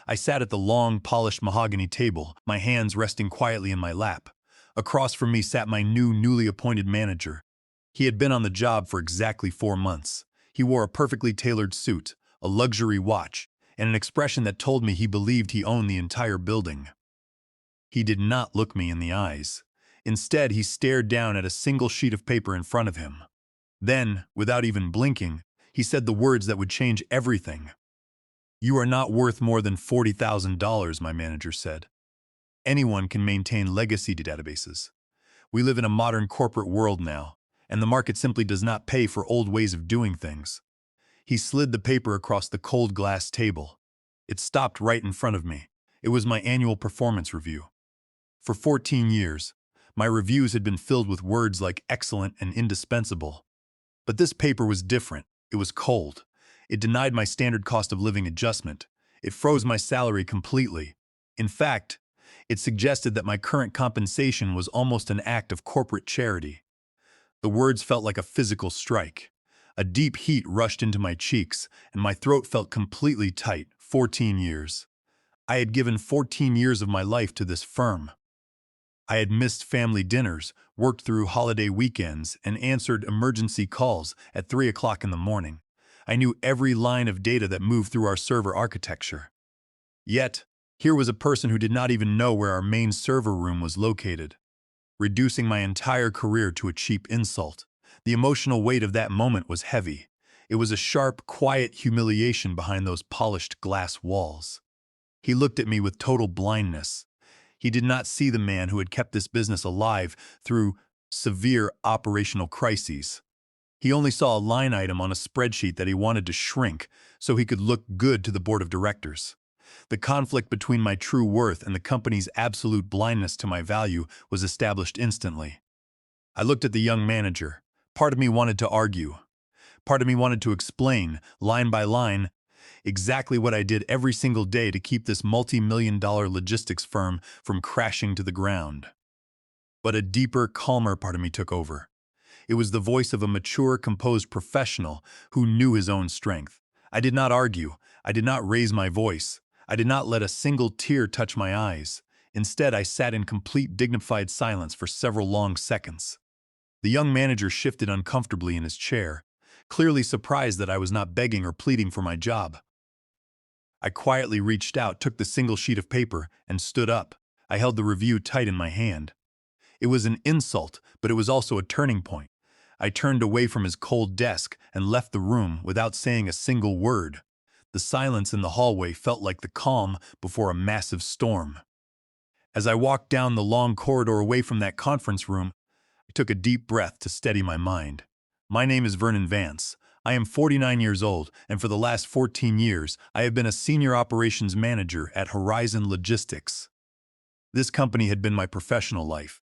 I sat at the long, polished mahogany table, my hands resting quietly in my lap. Across from me sat my newly appointed manager. He had been on the job for exactly 4 months. He wore a perfectly tailored suit, a luxury watch, and an expression that told me he believed he owned the entire building. He did not look me in the eyes. Instead, he stared down at a single sheet of paper in front of him. Then, without even blinking, he said the words that would change everything. "You are not worth more than $40,000, my manager said. Anyone can maintain legacy databases. We live in a modern corporate world now, and the market simply does not pay for old ways of doing things." He slid the paper across the cold glass table. It stopped right in front of me. It was my annual performance review. For 14 years, my reviews had been filled with words like excellent and indispensable. But this paper was different. It was cold. It denied my standard cost of living adjustment. It froze my salary completely. In fact, it suggested that my current compensation was almost an act of corporate charity. The words felt like a physical strike. A deep heat rushed into my cheeks, and my throat felt completely tight. 14 years. I had given 14 years of my life to this firm. I had missed family dinners, worked through holiday weekends, and answered emergency calls at 3 o'clock in the morning. I knew every line of data that moved through our server architecture. Yet, here was a person who did not even know where our main server room was located, reducing my entire career to a cheap insult. The emotional weight of that moment was heavy. It was a sharp, quiet humiliation behind those polished glass walls. He looked at me with total blindness. He did not see the man who had kept this business alive through severe operational crises. He only saw a line item on a spreadsheet that he wanted to shrink so he could look good to the board of directors. The conflict between my true worth and the company's absolute blindness to my value was established instantly. I looked at the young manager. Part of me wanted to argue. Part of me wanted to explain, line by line, exactly what I did every single day to keep this multi-million-dollar logistics firm from crashing to the ground. But a deeper, calmer part of me took over. It was the voice of a mature, composed professional who knew his own strength. I did not argue. I did not raise my voice. I did not let a single tear touch my eyes. Instead, I sat in complete, dignified silence for several long seconds. The young manager shifted uncomfortably in his chair, clearly surprised that I was not begging or pleading for my job. I quietly reached out, took the single sheet of paper, and stood up. I held the review tight in my hand. It was an insult, but it was also a turning point. I turned away from his cold desk and left the room without saying a single word. The silence in the hallway felt like the calm before a massive storm. As I walked down the long corridor away from that conference room, I took a deep breath to steady my mind. My name is Vernon Vance. I am 49 years old, and for the last 14 years, I have been a senior operations manager at Horizon Logistics. This company had been my professional life.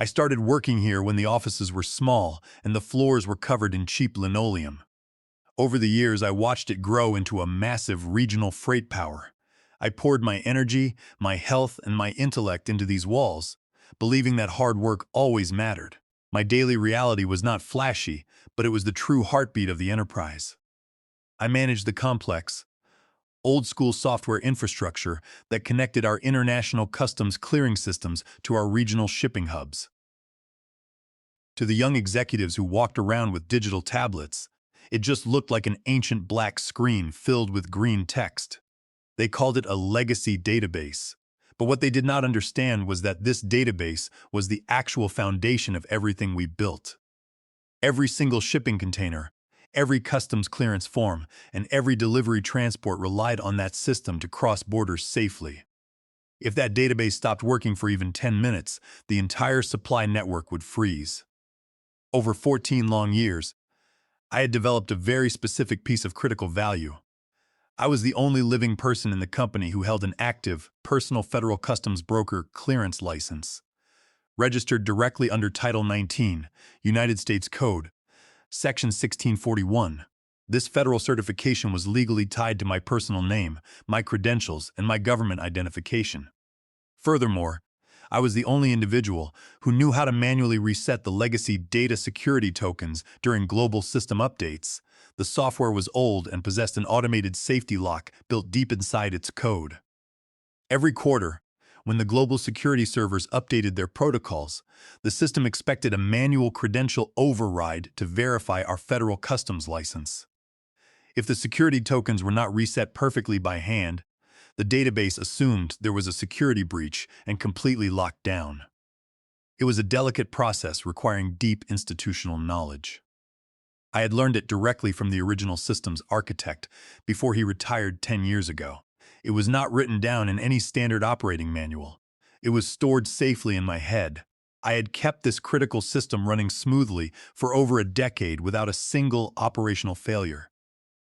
I started working here when the offices were small and the floors were covered in cheap linoleum. Over the years, I watched it grow into a massive regional freight power. I poured my energy, my health, and my intellect into these walls, believing that hard work always mattered. My daily reality was not flashy, but it was the true heartbeat of the enterprise. I managed the complex, old-school software infrastructure that connected our international customs clearing systems to our regional shipping hubs. To the young executives who walked around with digital tablets, it just looked like an ancient black screen filled with green text. They called it a legacy database. But what they did not understand was that this database was the actual foundation of everything we built. Every single shipping container, every customs clearance form, and every delivery transport relied on that system to cross borders safely. If that database stopped working for even 10 minutes, the entire supply network would freeze. Over 14 long years, I had developed a very specific piece of critical value. I was the only living person in the company who held an active, personal federal customs broker clearance license, registered directly under Title 19, United States Code, Section 1641. This federal certification was legally tied to my personal name, my credentials, and my government identification. Furthermore, I was the only individual who knew how to manually reset the legacy data security tokens during global system updates. The software was old and possessed an automated safety lock built deep inside its code. Every quarter, when the global security servers updated their protocols, the system expected a manual credential override to verify our federal customs license. If the security tokens were not reset perfectly by hand, the database assumed there was a security breach and completely locked down. It was a delicate process requiring deep institutional knowledge. I had learned it directly from the original system's architect before he retired 10 years ago. It was not written down in any standard operating manual. It was stored safely in my head. I had kept this critical system running smoothly for over a decade without a single operational failure.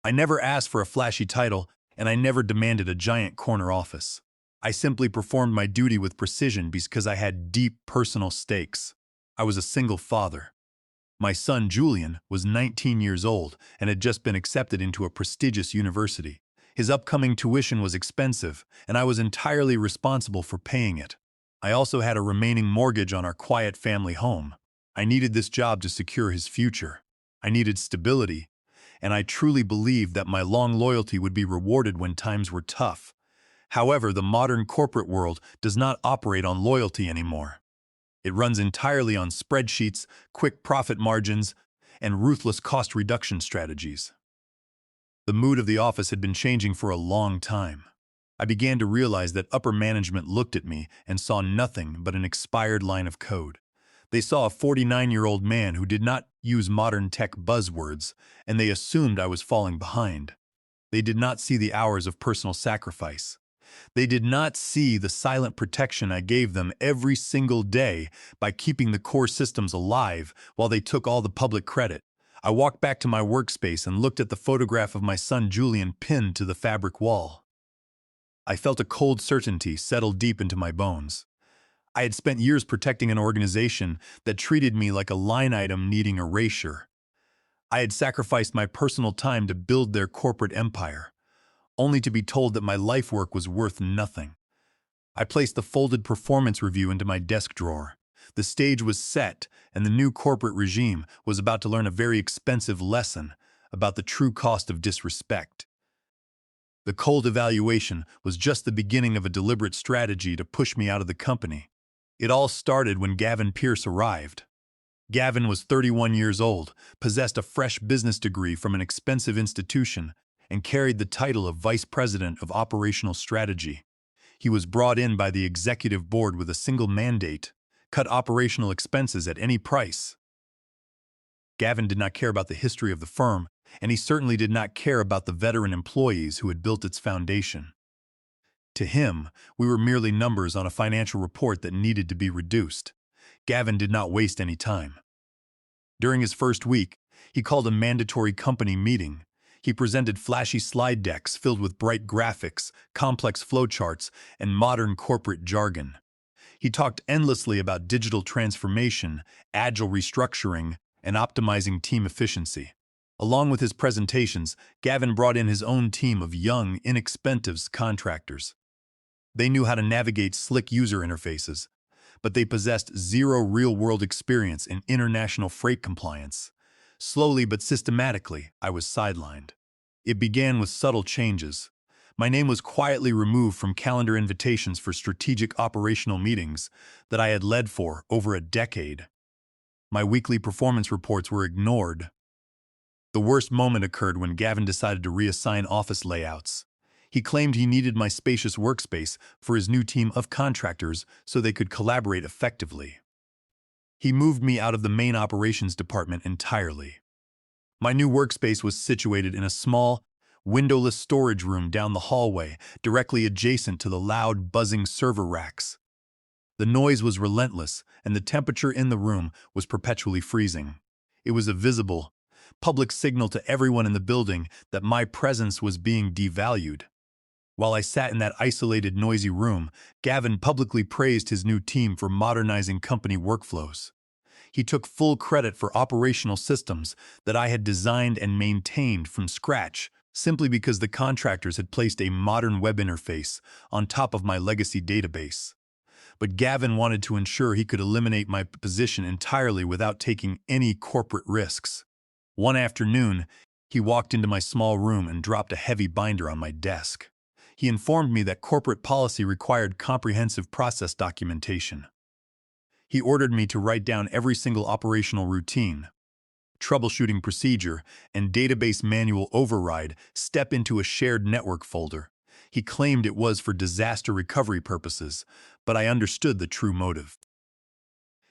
I never asked for a flashy title, and I never demanded a giant corner office. I simply performed my duty with precision because I had deep personal stakes. I was a single father. My son Julian was 19 years old and had just been accepted into a prestigious university. His upcoming tuition was expensive, and I was entirely responsible for paying it. I also had a remaining mortgage on our quiet family home. I needed this job to secure his future. I needed stability, and I truly believed that my long loyalty would be rewarded when times were tough. However, the modern corporate world does not operate on loyalty anymore. It runs entirely on spreadsheets, quick profit margins, and ruthless cost reduction strategies. The mood of the office had been changing for a long time. I began to realize that upper management looked at me and saw nothing but an expired line of code. They saw a 49-year-old man who did not use modern tech buzzwords, and they assumed I was falling behind. They did not see the hours of personal sacrifice. They did not see the silent protection I gave them every single day by keeping the core systems alive while they took all the public credit. I walked back to my workspace and looked at the photograph of my son Julian pinned to the fabric wall. I felt a cold certainty settle deep into my bones. I had spent years protecting an organization that treated me like a line item needing erasure. I had sacrificed my personal time to build their corporate empire, only to be told that my life work was worth nothing. I placed the folded performance review into my desk drawer. The stage was set, and the new corporate regime was about to learn a very expensive lesson about the true cost of disrespect. The cold evaluation was just the beginning of a deliberate strategy to push me out of the company. It all started when Gavin Pierce arrived. Gavin was 31 years old, possessed a fresh business degree from an expensive institution, and carried the title of Vice President of Operational Strategy. He was brought in by the executive board with a single mandate: cut operational expenses at any price. Gavin did not care about the history of the firm, and he certainly did not care about the veteran employees who had built its foundation. To him, we were merely numbers on a financial report that needed to be reduced. Gavin did not waste any time. During his first week, he called a mandatory company meeting. He presented flashy slide decks filled with bright graphics, complex flowcharts, and modern corporate jargon. He talked endlessly about digital transformation, agile restructuring, and optimizing team efficiency. Along with his presentations, Gavin brought in his own team of young, inexpensive contractors. They knew how to navigate slick user interfaces, but they possessed zero real-world experience in international freight compliance. Slowly but systematically, I was sidelined. It began with subtle changes. My name was quietly removed from calendar invitations for strategic operational meetings that I had led for over a decade. My weekly performance reports were ignored. The worst moment occurred when Gavin decided to reassign office layouts. He claimed he needed my spacious workspace for his new team of contractors so they could collaborate effectively. He moved me out of the main operations department entirely. My new workspace was situated in a small, windowless storage room down the hallway, directly adjacent to the loud, buzzing server racks. The noise was relentless, and the temperature in the room was perpetually freezing. It was a visible, public signal to everyone in the building that my presence was being devalued. While I sat in that isolated, noisy room, Gavin publicly praised his new team for modernizing company workflows. He took full credit for operational systems that I had designed and maintained from scratch, simply because the contractors had placed a modern web interface on top of my legacy database. But Gavin wanted to ensure he could eliminate my position entirely without taking any corporate risks. One afternoon, he walked into my small room and dropped a heavy binder on my desk. He informed me that corporate policy required comprehensive process documentation. He ordered me to write down every single operational routine, troubleshooting procedure, and database manual override step into a shared network folder. He claimed it was for disaster recovery purposes, but I understood the true motive.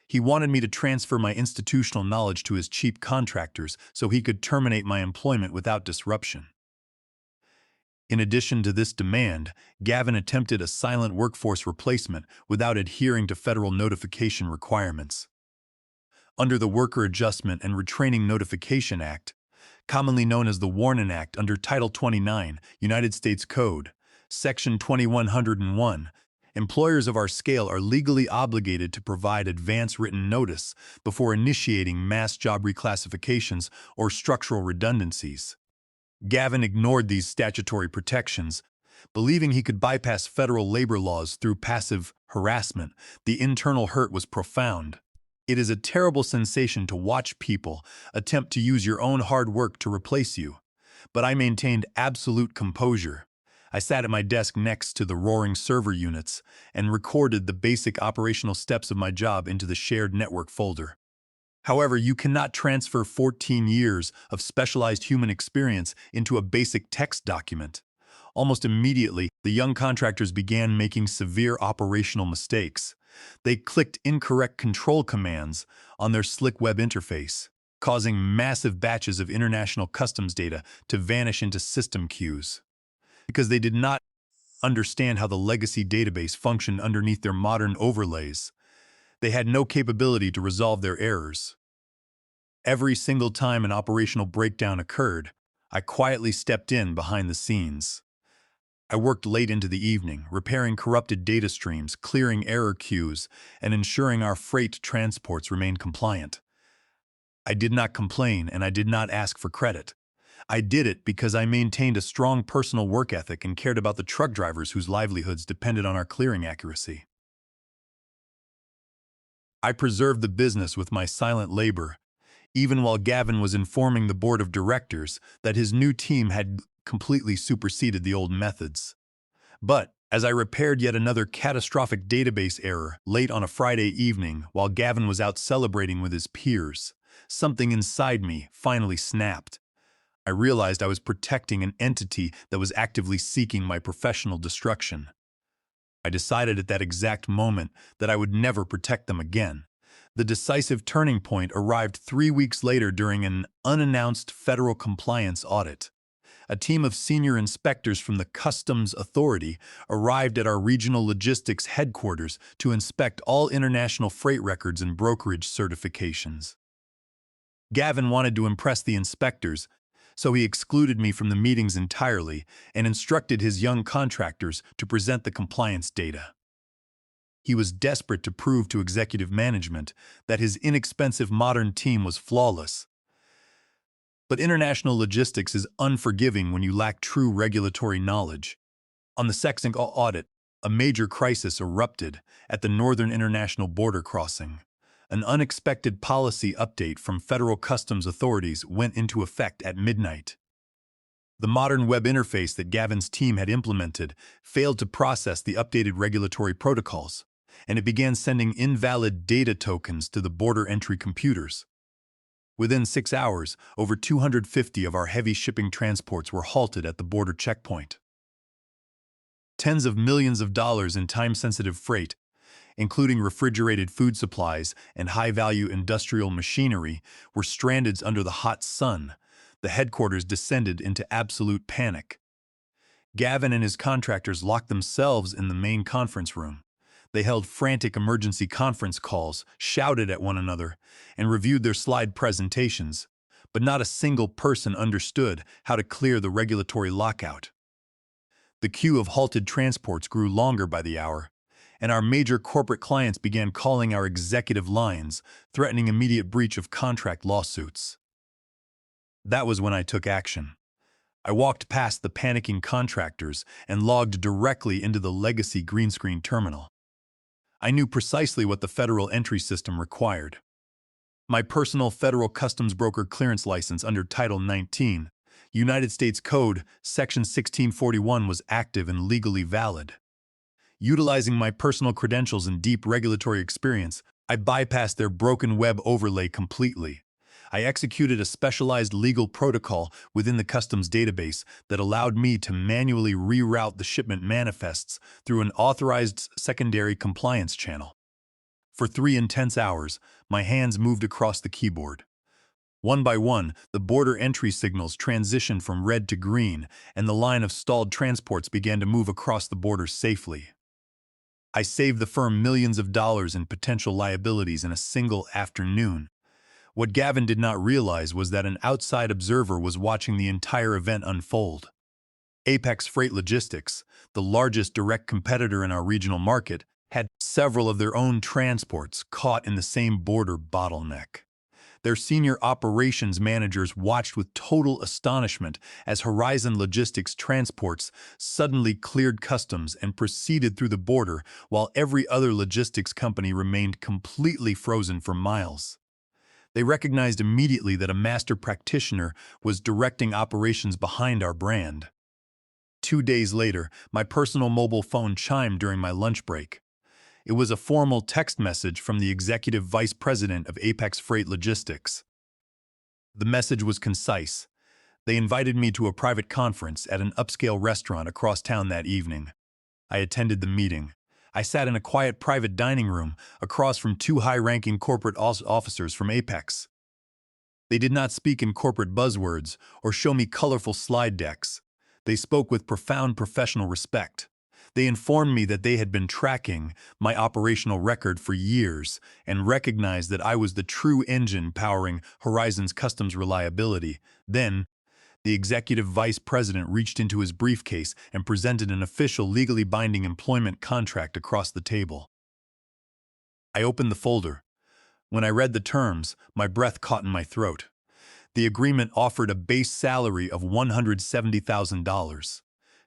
He wanted me to transfer my institutional knowledge to his cheap contractors so he could terminate my employment without disruption. In addition to this demand, Gavin attempted a silent workforce replacement without adhering to federal notification requirements. Under the Worker Adjustment and Retraining Notification Act, commonly known as the Warnin Act under Title 29, United States Code, Section 2101, employers of our scale are legally obligated to provide advance written notice before initiating mass job reclassifications or structural redundancies. Gavin ignored these statutory protections, believing he could bypass federal labor laws through passive harassment. The internal hurt was profound. It is a terrible sensation to watch people attempt to use your own hard work to replace you. But I maintained absolute composure. I sat at my desk next to the roaring server units and recorded the basic operational steps of my job into the shared network folder. However, you cannot transfer 14 years of specialized human experience into a basic text document. Almost immediately, the young contractors began making severe operational mistakes. They clicked incorrect control commands on their slick web interface, causing massive batches of international customs data to vanish into system queues. Because they did not understand how the legacy database functioned underneath their modern overlays, they had no capability to resolve their errors. Every single time an operational breakdown occurred, I quietly stepped in behind the scenes. I worked late into the evening, repairing corrupted data streams, clearing error queues, and ensuring our freight transports remained compliant. I did not complain, and I did not ask for credit. I did it because I maintained a strong personal work ethic and cared about the truck drivers whose livelihoods depended on our clearing accuracy. I preserved the business with my silent labor, even while Gavin was informing the board of directors that his new team had completely superseded the old methods. But as I repaired yet another catastrophic database error late on a Friday evening while Gavin was out celebrating with his peers, something inside me finally snapped. I realized I was protecting an entity that was actively seeking my professional destruction. I decided at that exact moment that I would never protect them again. The decisive turning point arrived 3 weeks later during an unannounced federal compliance audit. A team of senior inspectors from the Customs Authority arrived at our regional logistics headquarters to inspect all international freight records and brokerage certifications. Gavin wanted to impress the inspectors, so he excluded me from the meetings entirely and instructed his young contractors to present the compliance data. He was desperate to prove to executive management that his inexpensive modern team was flawless. But international logistics is unforgiving when you lack true regulatory knowledge. On the second audit, a major crisis erupted at the Northern International Border Crossing. An unexpected policy update from federal customs authorities went into effect at midnight. The modern web interface that Gavin's team had implemented failed to process the updated regulatory protocols, and it began sending invalid data tokens to the border entry computers. Within 6 hours, over 250 of our heavy shipping transports were halted at the border checkpoint. Tens of millions of dollars in time-sensitive freight, including refrigerated food supplies and high-value industrial machinery, were stranded under the hot sun. The headquarters descended into absolute panic. Gavin and his contractors locked themselves in the main conference room. They held frantic emergency conference calls, shouted at one another, and reviewed their slide presentations, but not a single person understood how to clear the regulatory lockout. The queue of halted transports grew longer by the hour, and our major corporate clients began calling our executive lines, threatening immediate breach of contract lawsuits. That was when I took action. I walked past the panicking contractors and logged directly into the legacy green screen terminal. I knew precisely what the federal entry system required. My personal federal customs broker clearance license under Title 19, United States Code, Section 1641 was active and legally valid. Utilizing my personal credentials and deep regulatory experience, I bypassed their broken web overlay completely. I executed a specialized legal protocol within the customs database that allowed me to manually reroute the shipment manifests through an authorized secondary compliance channel. For 3 intense hours, my hands moved across the keyboard. One by one, the border entry signals transitioned from red to green, and the line of stalled transports began to move across the border safely. I saved the firm millions of dollars in potential liabilities in a single afternoon. What Gavin did not realize was that an outside observer was watching the entire event unfold. Apex Freight Logistics, the largest direct competitor in our regional market, had several of their own transports caught in the same border bottleneck. Their senior operations managers watched with total astonishment as Horizon Logistics transports suddenly cleared customs and proceeded through the border while every other logistics company remained completely frozen for miles. They recognized immediately that a master practitioner was directing operations behind our brand. 2 days later, my personal mobile phone chimed during my lunch break. It was a formal text message from the executive vice president of Apex Freight Logistics. The message was concise. They invited me to a private conference at an upscale restaurant across town that evening. I attended the meeting. I sat in a quiet private dining room across from 2 high-ranking corporate officers from Apex. They did not speak in corporate buzzwords or show me colorful slide decks. They spoke with profound professional respect. They informed me that they had been tracking my operational record for years and recognized that I was the true engine powering Horizon's customs reliability. Then, the executive vice president reached into his briefcase and presented an official legally binding employment contract across the table. I opened the folder. When I read the terms, my breath caught in my throat. The agreement offered a base salary of $170,000.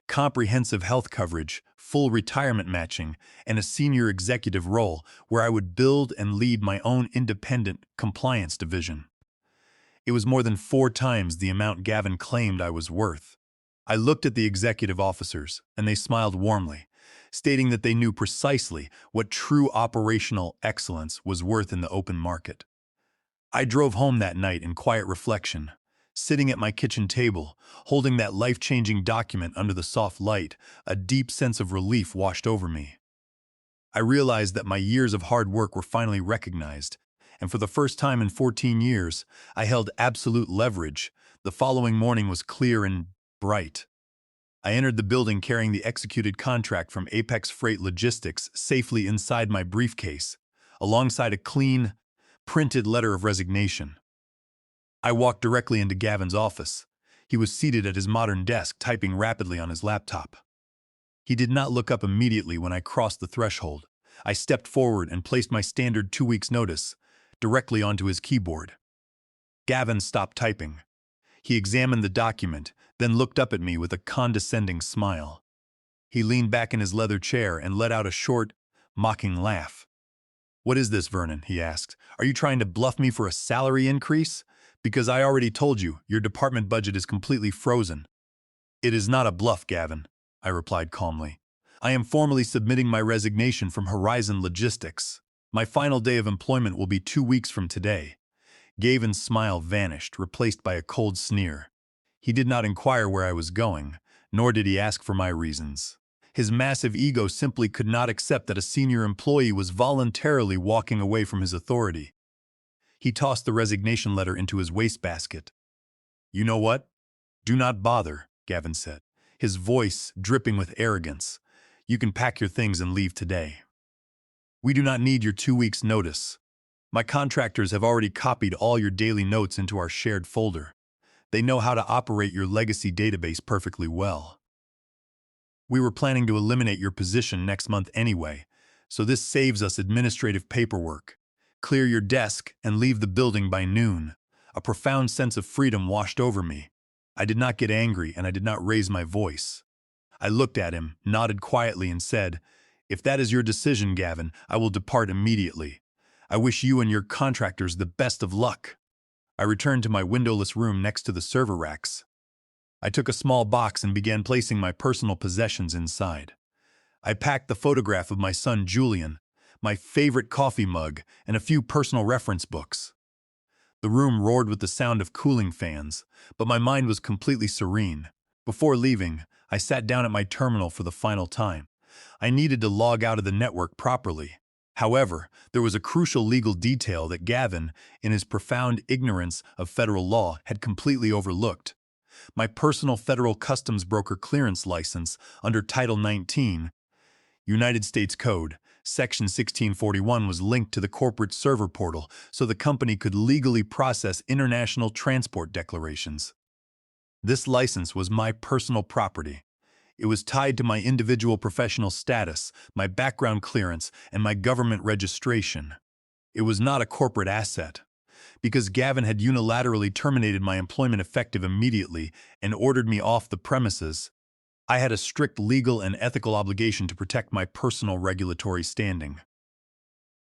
Comprehensive health coverage, full retirement matching, and a senior executive role where I would build and lead my own independent compliance division. It was more than 4 times the amount Gavin claimed I was worth. I looked at the executive officers, and they smiled warmly, stating that they knew precisely what true operational excellence was worth in the open market. I drove home that night in quiet reflection. Sitting at my kitchen table, holding that life-changing document under the soft light, a deep sense of relief washed over me. I realized that my years of hard work were finally recognized, and for the first time in 14 years, I held absolute leverage. The following morning was clear and bright. I entered the building carrying the executed contract from Apex Freight Logistics safely inside my briefcase, alongside a clean, printed letter of resignation. I walked directly into Gavin's office. He was seated at his modern desk, typing rapidly on his laptop. He did not look up immediately when I crossed the threshold. I stepped forward and placed my standard 2 weeks' notice directly onto his keyboard. Gavin stopped typing. He examined the document, then looked up at me with a condescending smile. He leaned back in his leather chair and let out a short, mocking laugh. "What is this, Vernon?" he asked. "Are you trying to bluff me for a salary increase? Because I already told you, your department budget is completely frozen." "It is not a bluff, Gavin," I replied calmly. "I am formally submitting my resignation from Horizon Logistics. My final day of employment will be 2 weeks from today." Gavin's smile vanished, replaced by a cold sneer. He did not inquire where I was going, nor did he ask for my reasons. His massive ego simply could not accept that a senior employee was voluntarily walking away from his authority. He tossed the resignation letter into his wastebasket. "You know what? Do not bother," Gavin said, his voice dripping with arrogance. "You can pack your things and leave today. We do not need your 2 weeks' notice. My contractors have already copied all your daily notes into our shared folder. They know how to operate your legacy database perfectly well. We were planning to eliminate your position next month anyway, so this saves us administrative paperwork. Clear your desk and leave the building by noon." A profound sense of freedom washed over me. I did not get angry and I did not raise my voice. I looked at him, nodded quietly, and said, "If that is your decision, Gavin, I will depart immediately. I wish you and your contractors the best of luck." I returned to my windowless room next to the server racks. I took a small box and began placing my personal possessions inside. I packed the photograph of my son Julian, my favorite coffee mug, and a few personal reference books. The room roared with the sound of cooling fans, but my mind was completely serene. Before leaving, I sat down at my terminal for the final time. I needed to log out of the network properly. However, there was a crucial legal detail that Gavin, in his profound ignorance of federal law, had completely overlooked. My personal federal customs broker clearance license under Title 19, United States Code, Section 1641 was linked to the corporate server portal so the company could legally process international transport declarations. This license was my personal property. It was tied to my individual professional status, my background clearance, and my government registration. It was not a corporate asset. Because Gavin had unilaterally terminated my employment effective immediately and ordered me off the premises, I had a strict legal and ethical obligation to protect my personal regulatory standing.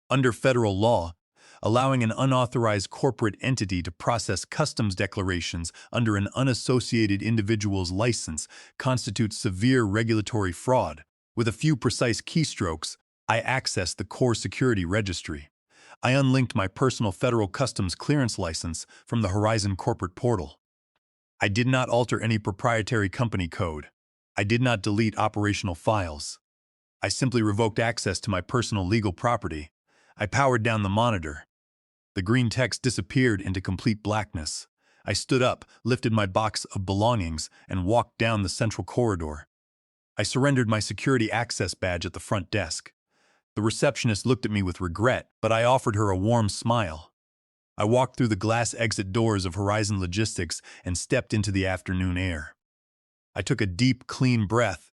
Under federal law, allowing an unauthorized corporate entity to process customs declarations under an unassociated individual's license constitutes severe regulatory fraud. With a few precise keystrokes, I accessed the core security registry. I unlinked my personal federal customs clearance license from the Horizon corporate portal. I did not alter any proprietary company code. I did not delete operational files. I simply revoked access to my personal legal property. I powered down the monitor. The green text disappeared into complete blackness. I stood up, lifted my box of belongings, and walked down the central corridor. I surrendered my security access badge at the front desk. The receptionist looked at me with regret, but I offered her a warm smile. I walked through the glass exit doors of Horizon Logistics and stepped into the afternoon air. I took a deep, clean breath,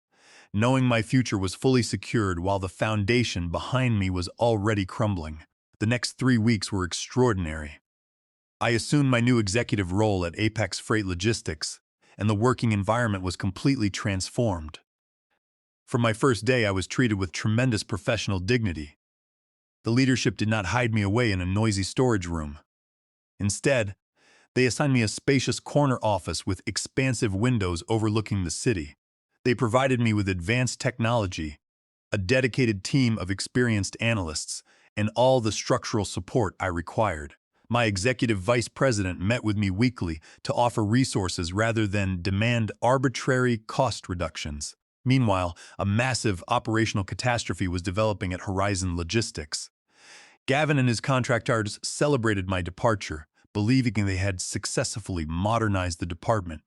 knowing my future was fully secured while the foundation behind me was already crumbling. The next 3 weeks were extraordinary. I assumed my new executive role at Apex Freight Logistics, and the working environment was completely transformed. From my first day, I was treated with tremendous professional dignity. The leadership did not hide me away in a noisy storage room. Instead, they assigned me a spacious corner office with expansive windows overlooking the city. They provided me with advanced technology, a dedicated team of experienced analysts, and all the structural support I required. My executive vice president met with me weekly to offer resources rather than demand arbitrary cost reductions. Meanwhile, a massive operational catastrophe was developing at Horizon Logistics. Gavin and his contractors celebrated my departure, believing they had successfully modernized the department.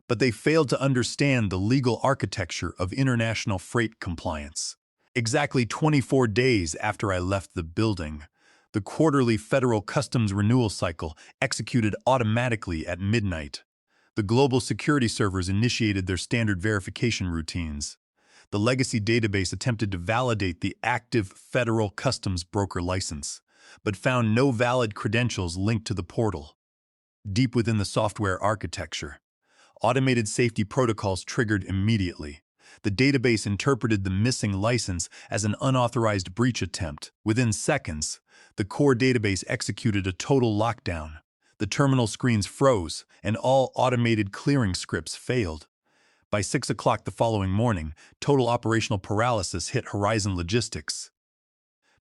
But they failed to understand the legal architecture of international freight compliance. Exactly 24 days after I left the building, the quarterly federal customs renewal cycle executed automatically at midnight. The global security servers initiated their standard verification routines. The legacy database attempted to validate the active federal customs broker license, but found no valid credentials linked to the portal. Deep within the software architecture, automated safety protocols triggered immediately. The database interpreted the missing license as an unauthorized breach attempt. Within seconds, the core database executed a total lockdown. The terminal screens froze, and all automated clearing scripts failed. By 6 o'clock the following morning, total operational paralysis hit Horizon Logistics.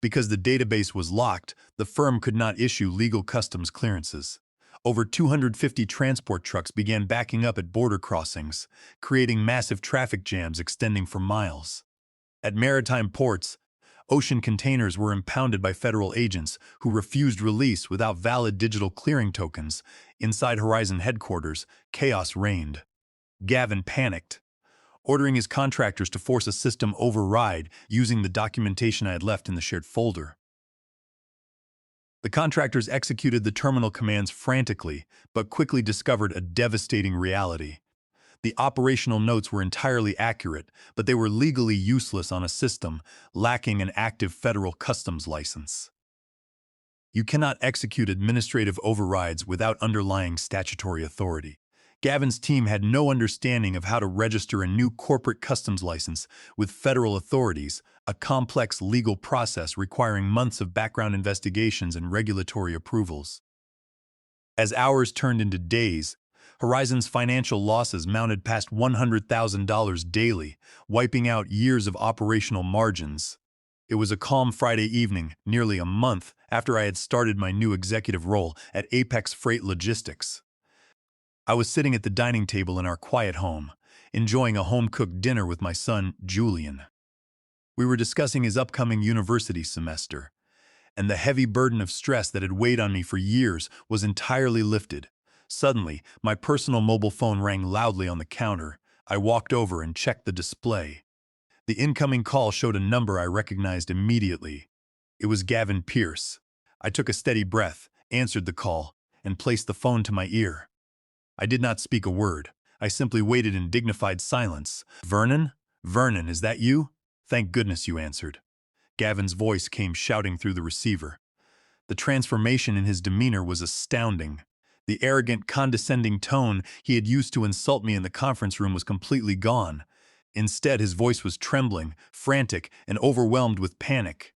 Because the database was locked, the firm could not issue legal customs clearances. Over 250 transport trucks began backing up at border crossings, creating massive traffic jams extending for miles. At maritime ports, ocean containers were impounded by federal agents who refused release without valid digital clearing tokens. Inside Horizon headquarters, chaos reigned. Gavin panicked, ordering his contractors to force a system override using the documentation I had left in the shared folder. The contractors executed the terminal commands frantically, but quickly discovered a devastating reality. The operational notes were entirely accurate, but they were legally useless on a system lacking an active federal customs license. You cannot execute administrative overrides without underlying statutory authority. Gavin's team had no understanding of how to register a new corporate customs license with federal authorities, a complex legal process requiring months of background investigations and regulatory approvals. As hours turned into days, Horizon's financial losses mounted past $100,000 daily, wiping out years of operational margins. It was a calm Friday evening, nearly a month after I had started my new executive role at Apex Freight Logistics. I was sitting at the dining table in our quiet home, enjoying a home-cooked dinner with my son, Julian. We were discussing his upcoming university semester, and the heavy burden of stress that had weighed on me for years was entirely lifted. Suddenly, my personal mobile phone rang loudly on the counter. I walked over and checked the display. The incoming call showed a number I recognized immediately. It was Gavin Pierce. I took a steady breath, answered the call, and placed the phone to my ear. I did not speak a word. I simply waited in dignified silence. "Vernon? Vernon, is that you? Thank goodness you answered." Gavin's voice came shouting through the receiver. The transformation in his demeanor was astounding. The arrogant, condescending tone he had used to insult me in the conference room was completely gone. Instead, his voice was trembling, frantic, and overwhelmed with panic.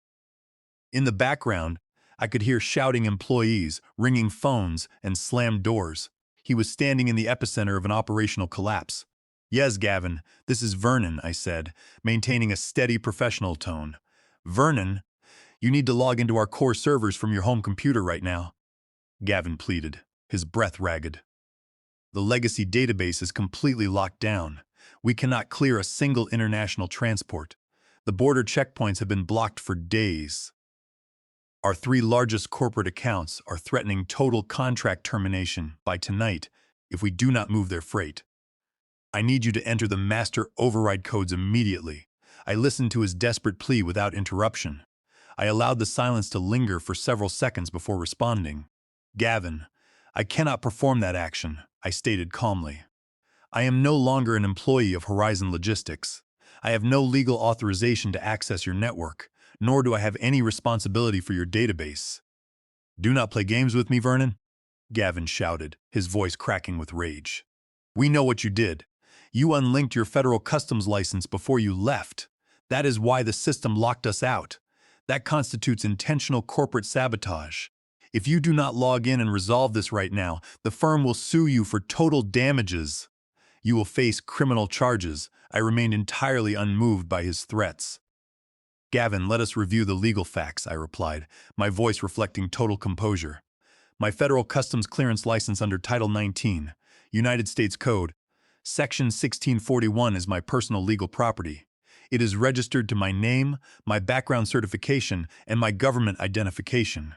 In the background, I could hear shouting employees, ringing phones, and slammed doors. He was standing in the epicenter of an operational collapse. "Yes, Gavin, this is Vernon," I said, maintaining a steady professional tone. "Vernon, you need to log into our core servers from your home computer right now," Gavin pleaded, his breath ragged. "The legacy database is completely locked down. We cannot clear a single international transport. The border checkpoints have been blocked for days. Our 3 largest corporate accounts are threatening total contract termination by tonight if we do not move their freight. I need you to enter the master override codes immediately." I listened to his desperate plea without interruption. I allowed the silence to linger for several seconds before responding. "Gavin, I cannot perform that action," I stated calmly. "I am no longer an employee of Horizon Logistics. I have no legal authorization to access your network, nor do I have any responsibility for your database." "Do not play games with me, Vernon," Gavin shouted, his voice cracking with rage. "We know what you did. You unlinked your federal customs license before you left. That is why the system locked us out. That constitutes intentional corporate sabotage. If you do not log in and resolve this right now, the firm will sue you for total damages. You will face criminal charges." I remained entirely unmoved by his threats. "Gavin, let us review the legal facts," I replied, my voice reflecting total composure. "My federal customs clearance license under Title 19, United States Code, Section 1641 is my personal legal property. It is registered to my name, my background certification, and my government identification.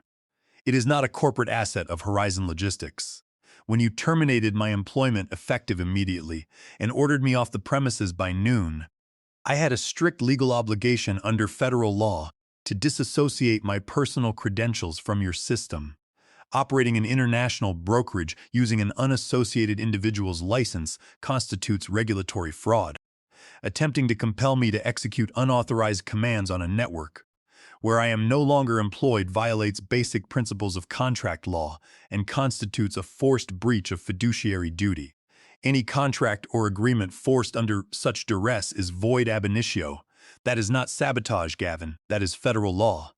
It is not a corporate asset of Horizon Logistics. When you terminated my employment effective immediately and ordered me off the premises by noon, I had a strict legal obligation under federal law to disassociate my personal credentials from your system. Operating an international brokerage using an unassociated individual's license constitutes regulatory fraud. Attempting to compel me to execute unauthorized commands on a network where I am no longer employed violates basic principles of contract law and constitutes a forced breach of fiduciary duty. Any contract or agreement forced under such duress is void ab initio. That is not sabotage, Gavin. That is federal law."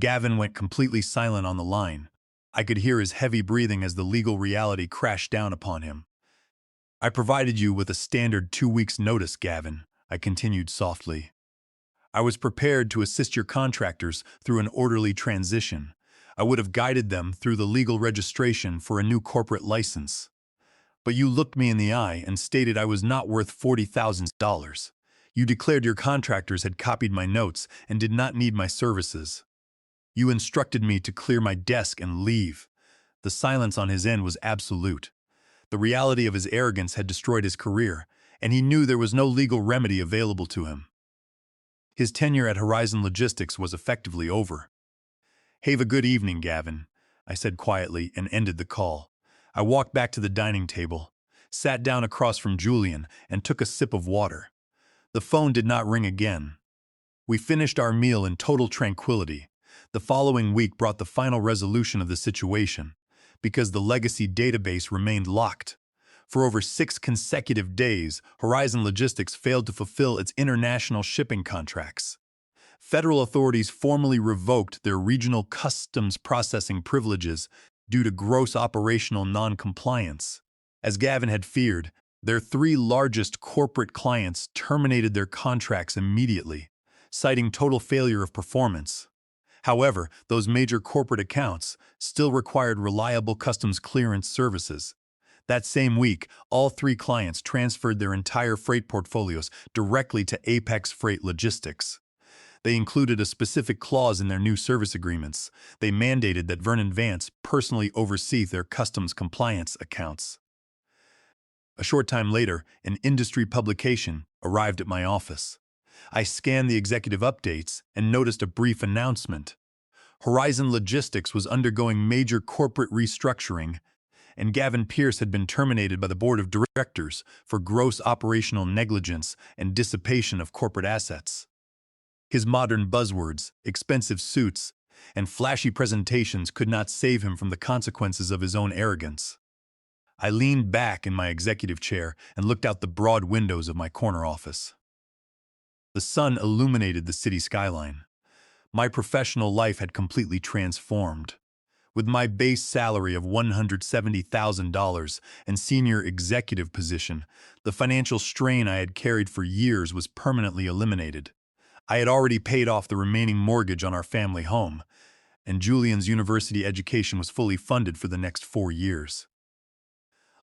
Gavin went completely silent on the line. I could hear his heavy breathing as the legal reality crashed down upon him. "I provided you with a standard 2 weeks' notice, Gavin," I continued softly. "I was prepared to assist your contractors through an orderly transition. I would have guided them through the legal registration for a new corporate license. But you looked me in the eye and stated I was not worth $40,000. You declared your contractors had copied my notes and did not need my services. You instructed me to clear my desk and leave." The silence on his end was absolute. The reality of his arrogance had destroyed his career, and he knew there was no legal remedy available to him. His tenure at Horizon Logistics was effectively over. "Have a good evening, Gavin," I said quietly and ended the call. I walked back to the dining table, sat down across from Julian, and took a sip of water. The phone did not ring again. We finished our meal in total tranquility. The following week brought the final resolution of the situation, because the legacy database remained locked. For over 6 consecutive days, Horizon Logistics failed to fulfill its international shipping contracts. Federal authorities formally revoked their regional customs processing privileges due to gross operational non-compliance. As Gavin had feared, their three largest corporate clients terminated their contracts immediately, citing total failure of performance. However, those major corporate accounts still required reliable customs clearance services. That same week, all three clients transferred their entire freight portfolios directly to Apex Freight Logistics. They included a specific clause in their new service agreements. They mandated that Vernon Vance personally oversee their customs compliance accounts. A short time later, an industry publication arrived at my office. I scanned the executive updates and noticed a brief announcement. Horizon Logistics was undergoing major corporate restructuring, and Gavin Pierce had been terminated by the board of directors for gross operational negligence and dissipation of corporate assets. His modern buzzwords, expensive suits, and flashy presentations could not save him from the consequences of his own arrogance. I leaned back in my executive chair and looked out the broad windows of my corner office. The sun illuminated the city skyline. My professional life had completely transformed. With my base salary of $170,000 and senior executive position, the financial strain I had carried for years was permanently eliminated. I had already paid off the remaining mortgage on our family home, and Julian's university education was fully funded for the next 4 years.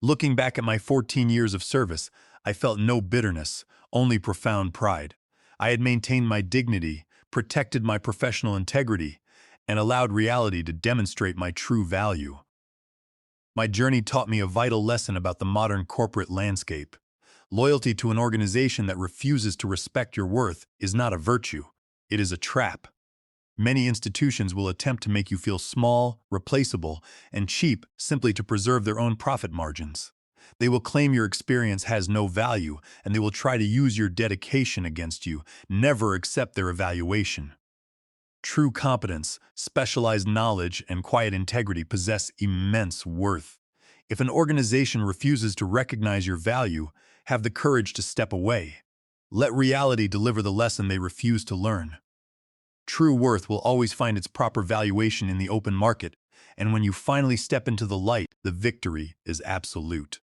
Looking back at my 14 years of service, I felt no bitterness, only profound pride. I had maintained my dignity, protected my professional integrity, and allowed reality to demonstrate my true value. My journey taught me a vital lesson about the modern corporate landscape. Loyalty to an organization that refuses to respect your worth is not a virtue, it is a trap. Many institutions will attempt to make you feel small, replaceable, and cheap simply to preserve their own profit margins. They will claim your experience has no value, and they will try to use your dedication against you, never accept their evaluation. True competence, specialized knowledge, and quiet integrity possess immense worth. If an organization refuses to recognize your value, have the courage to step away. Let reality deliver the lesson they refuse to learn. True worth will always find its proper valuation in the open market, and when you finally step into the light, the victory is absolute.